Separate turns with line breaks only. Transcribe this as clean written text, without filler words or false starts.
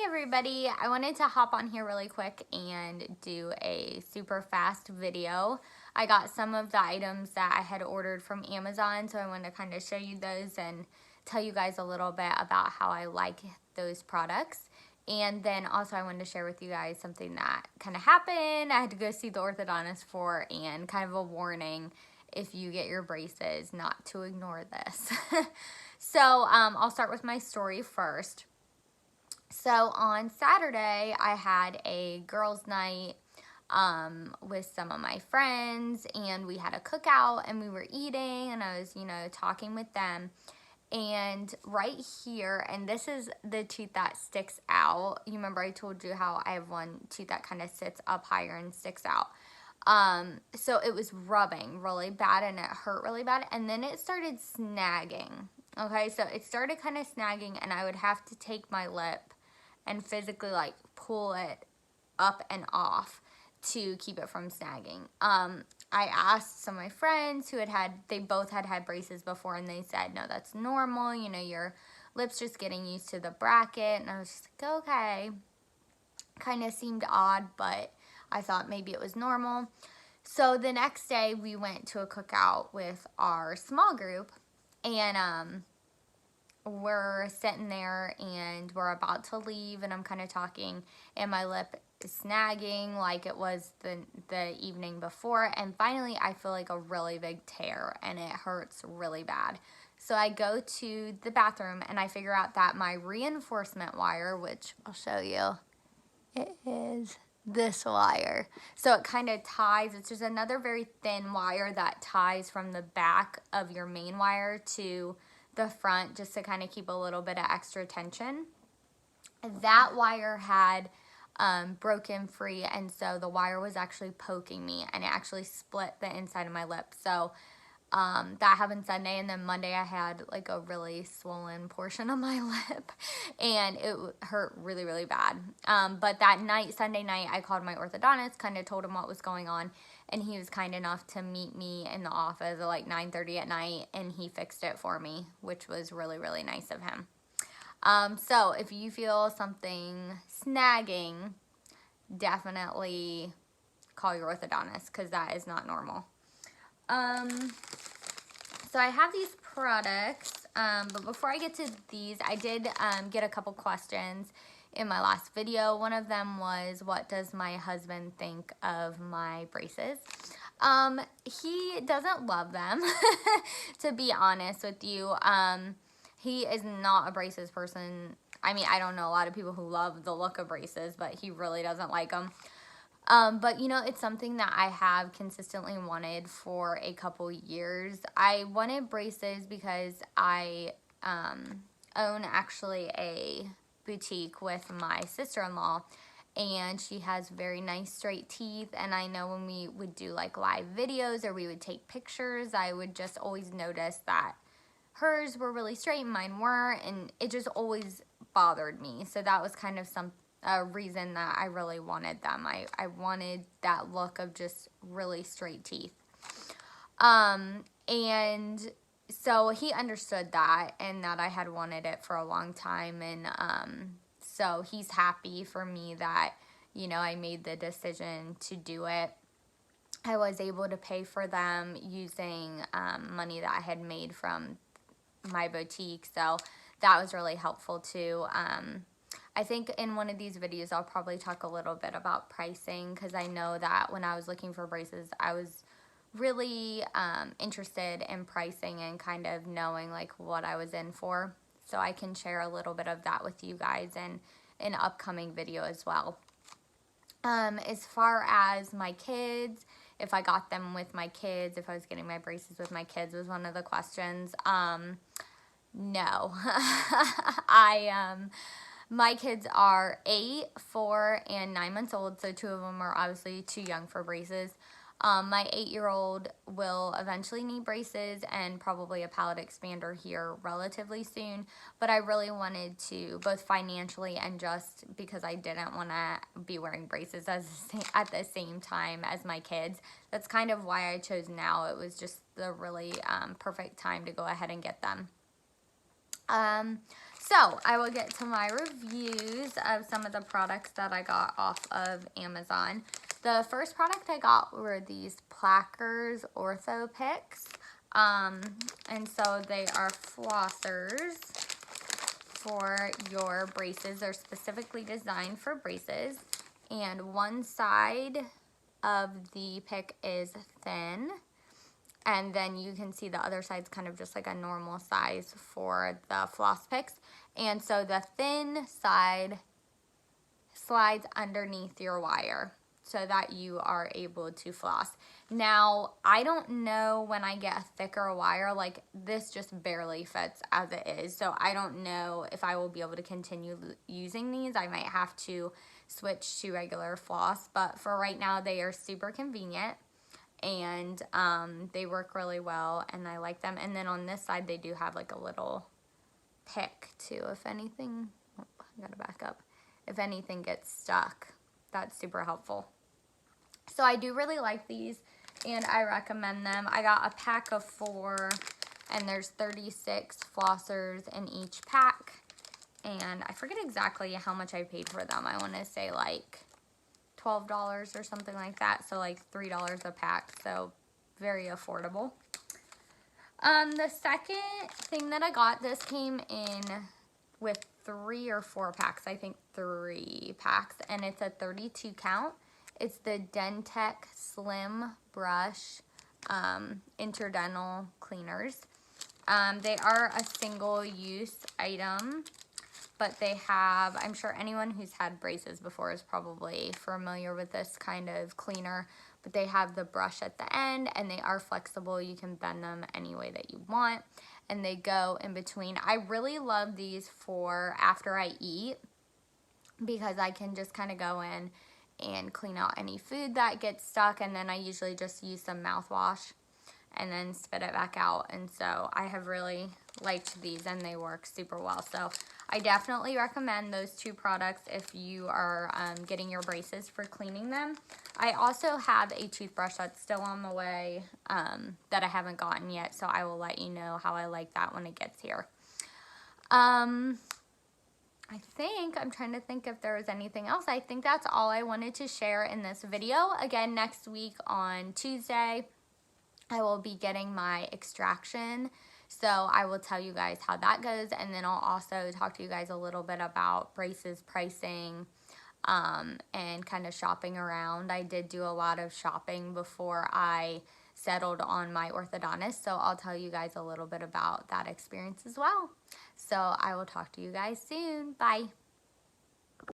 everybody, I wanted to hop on here really quick and do a super fast video. I got some of the items that I had ordered from Amazon, so I wanted to kind of show you those and tell you guys a little bit about how I like those products. And then also I wanted to share with you guys something that kind of happened. I had to go see the orthodontist for, and kind of a warning if you get your braces not to ignore this. So I'll start with my story first. So on Saturday, I had a girls' night with some of my friends, and we had a cookout, and we were eating, and I was, talking with them. And right here, and this is the tooth that sticks out. You remember I told you how I have one tooth that kind of sits up higher and sticks out. So it was rubbing really bad, and it hurt really bad, and then it started snagging. Okay, so it started kind of snagging, and I would have to take my lip and physically like pull it up and off to keep it from snagging. I asked some of my friends who they both had braces before, and they said, no, that's normal. Your lip's just getting used to the bracket. And I was just like, okay. Kind of seemed odd, but I thought maybe it was normal. So the next day we went to a cookout with our small group, and we're sitting there and we're about to leave, and I'm kind of talking, and my lip is snagging like it was the evening before, and finally I feel like a really big tear, and it hurts really bad. So I go to the bathroom, and I figure out that my reinforcement wire, which I'll show you, it is this wire. So it kind of ties, it's just another very thin wire that ties from the back of your main wire to the front, just to kind of keep a little bit of extra tension. That wire had broken free, and so the wire was actually poking me, and it actually split the inside of my lip. So that happened Sunday, and then Monday I had like a really swollen portion of my lip, and it hurt really, really bad. But that night, Sunday night, I called my orthodontist, kind of told him what was going on, and he was kind enough to meet me in the office at like 9:30 at night, and he fixed it for me, which was really, really nice of him. So if you feel something snagging, definitely call your orthodontist, because that is not normal. So I have these products, but before I get to these, I did get a couple questions in my last video. One of them was, what does my husband think of my braces? He doesn't love them, to be honest with you. He is not a braces person. I mean, I don't know a lot of people who love the look of braces, but he really doesn't like them. But it's something that I have consistently wanted for a couple years. I wanted braces because I own actually a boutique with my sister-in-law, and she has very nice straight teeth, and I know when we would do like live videos or we would take pictures, I would just always notice that hers were really straight and mine weren't, and it just always bothered me. So that was kind of a reason that I really wanted them. I wanted that look of just really straight teeth. And so he understood that, and that I had wanted it for a long time, and so he's happy for me that, I made the decision to do it. I was able to pay for them using money that I had made from my boutique, so that was really helpful too. I think in one of these videos I'll probably talk a little bit about pricing, because I know that when I was looking for braces, I was really interested in pricing and kind of knowing like what I was in for. So I can share a little bit of that with you guys in an upcoming video as well. As far as my kids, if I got them with my kids, if I was getting my braces with my kids, was one of the questions. No. My kids are 8, 4, and 9 months old, so 2 of them are obviously too young for braces. My 8-year-old will eventually need braces and probably a palate expander here relatively soon, but I really wanted to, both financially and just because I didn't want to be wearing braces at the same time as my kids. That's kind of why I chose now. It was just the really perfect time to go ahead and get them. So I will get to my reviews of some of the products that I got off of Amazon. The first product I got were these Plackers Orthopix. And so they are flossers for your braces. They're specifically designed for braces. And one side of the pick is thin. And then you can see the other side's kind of just like a normal size for the floss picks. And so the thin side slides underneath your wire so that you are able to floss. Now, I don't know when I get a thicker wire, like this just barely fits as it is. So I don't know if I will be able to continue using these. I might have to switch to regular floss, but for right now, they are super convenient. And they work really well, and I like them. And then on this side, they do have like a little pick too. If anything, I gotta back up. If anything gets stuck, that's super helpful. So I do really like these, and I recommend them. I got a pack of 4, and there's 36 flossers in each pack. And I forget exactly how much I paid for them. I want to say like $12 or something like that, so like $3 a pack, so very affordable. The second thing that I got, this came in with 3 or 4 packs, I think 3 packs, and it's a 32 count. It's the Dentec Slim Brush interdental cleaners. They are a single-use item, but they have, I'm sure anyone who's had braces before is probably familiar with this kind of cleaner, but they have the brush at the end, and they are flexible. You can bend them any way that you want, and they go in between. I really love these for after I eat, because I can just kind of go in and clean out any food that gets stuck, and then I usually just use some mouthwash and then spit it back out. And so I have really liked these, and they work super well. So I definitely recommend those 2 products if you are getting your braces for cleaning them. I also have a toothbrush that's still on the way that I haven't gotten yet, so I will let you know how I like that when it gets here. I'm trying to think if there was anything else. I think that's all I wanted to share in this video. Again, next week on Tuesday, I will be getting my extraction. So I will tell you guys how that goes, and then I'll also talk to you guys a little bit about braces pricing and kind of shopping around. I did do a lot of shopping before I settled on my orthodontist, so I'll tell you guys a little bit about that experience as well. So I will talk to you guys soon. Bye.